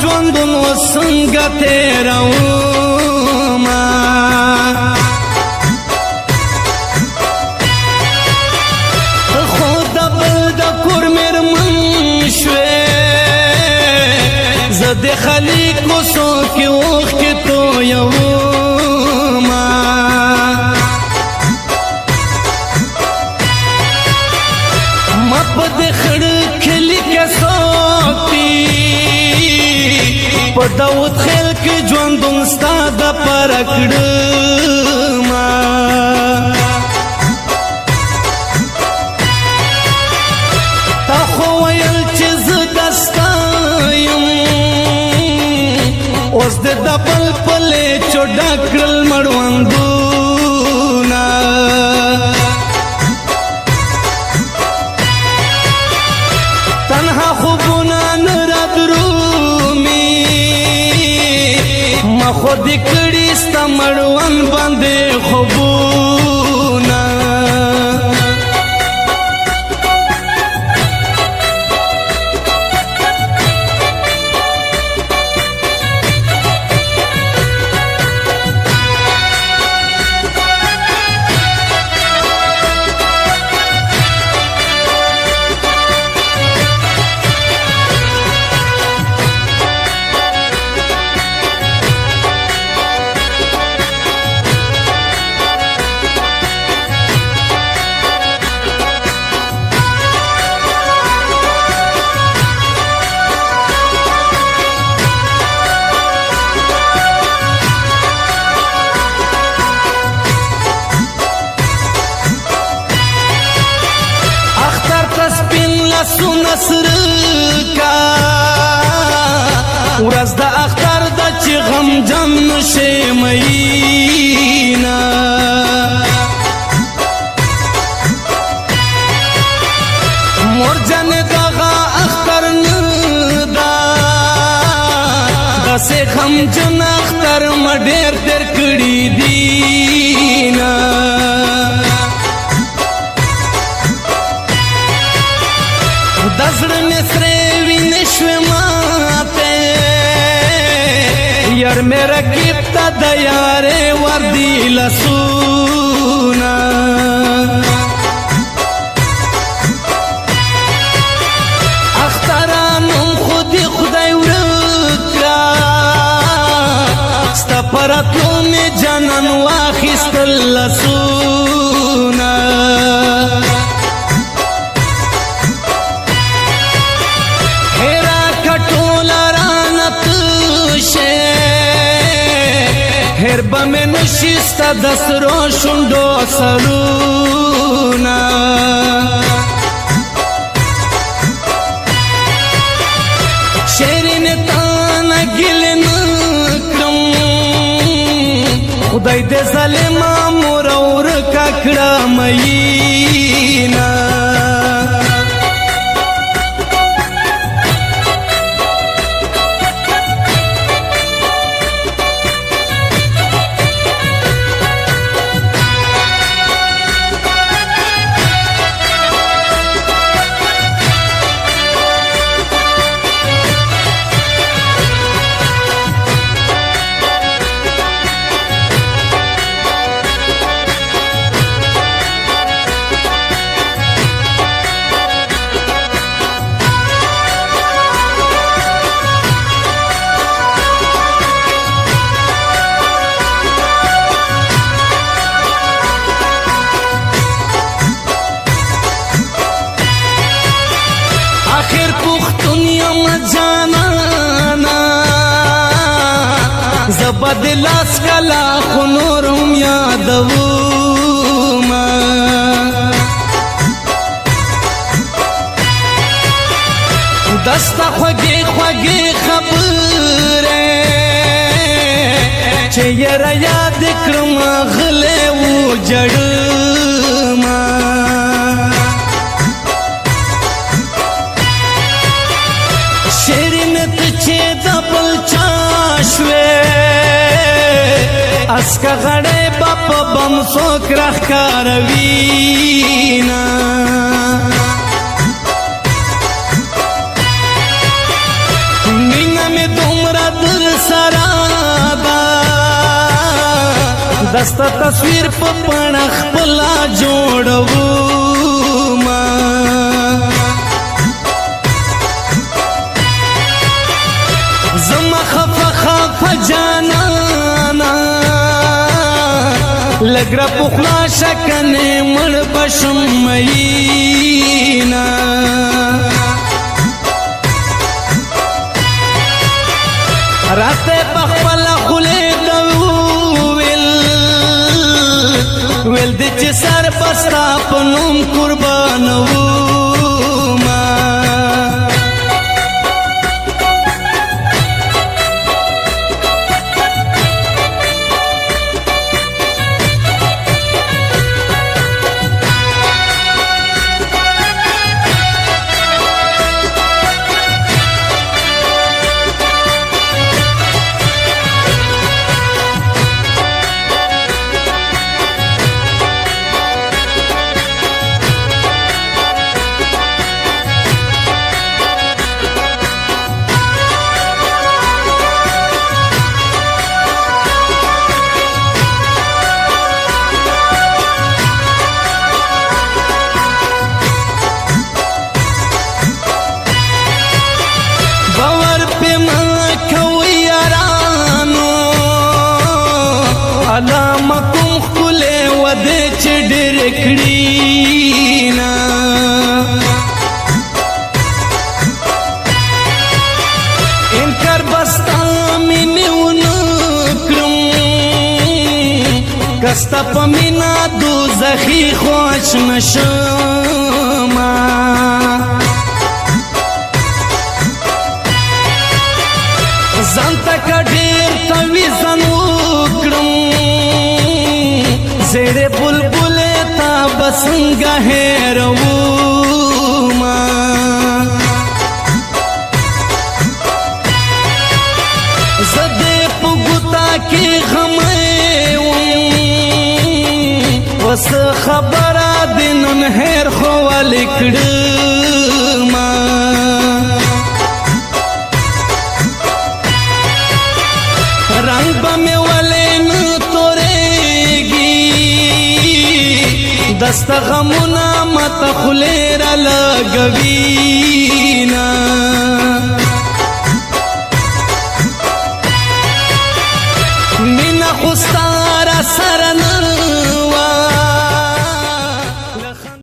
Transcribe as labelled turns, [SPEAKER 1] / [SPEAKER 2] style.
[SPEAKER 1] ژوندون و څنګه تېرومه خو د بل د کور مېرمن شوې زه د خالي کوڅو کې اوښکې تویومه ما په دې خړ کلي کې څوک دي په داود خیل کې ژوندون ستا دپاره کړمه تا خو ویل چې زه د ستا یم اوس دې د بل پلیچو ډک کړل مړوندونه تنها خوبونه نه رادرومي ما خو دې کړي ستا مړوند باندې خوبونه نصر کا ورځ د اختر د چې غمجن نشي مینا مور جن دغه اختر نه دا داسې غمجن اختر ما ډېر تېر کړي دينا دزړه مې سرې وینې شوې ماته یار مې رقیب ته د یارې وردي لاسونه اخترانم خو دې خدای ورک کړه ستا په راتلو مې جانان واخیستل لاسونه هر به مې نشي ستا د سرو شونډو سرونه شیرینې تا نه ګیلې نه کړم خدای دې ظالمه موره ورکه کړه میینه زبا د لاس کلا خو نورم یادومه دستا خوږې خوږې خبرې چې یاره یاد کړم غلی و جړمه شیرین ته چې د بل چا شوې اسکه غړې با په بم څوک راښکاروينه مینه مې دومره دستا تصویر په پاڼه خپلا جوړوما زما خفه جانانا لګرا پخلا شکنه مړ بشم مینا راته بخپل خله ویل د چې سر بستا پنوم قربانو ما علامه کوم خله ود چې ډېر کړی نا انکار بستا مينونه کړم کستا پمینا دوزخی خوش نشما زانتا کا ډېر توي زنو زیره بلبل تا بسنگا هیرو ما زده پگوتا کی غمیم وس خبره دنن هیر خوال کڑما رنگ بمی ولین دستا غمونا متا خلیر لگوینا مینا خستارا سرنا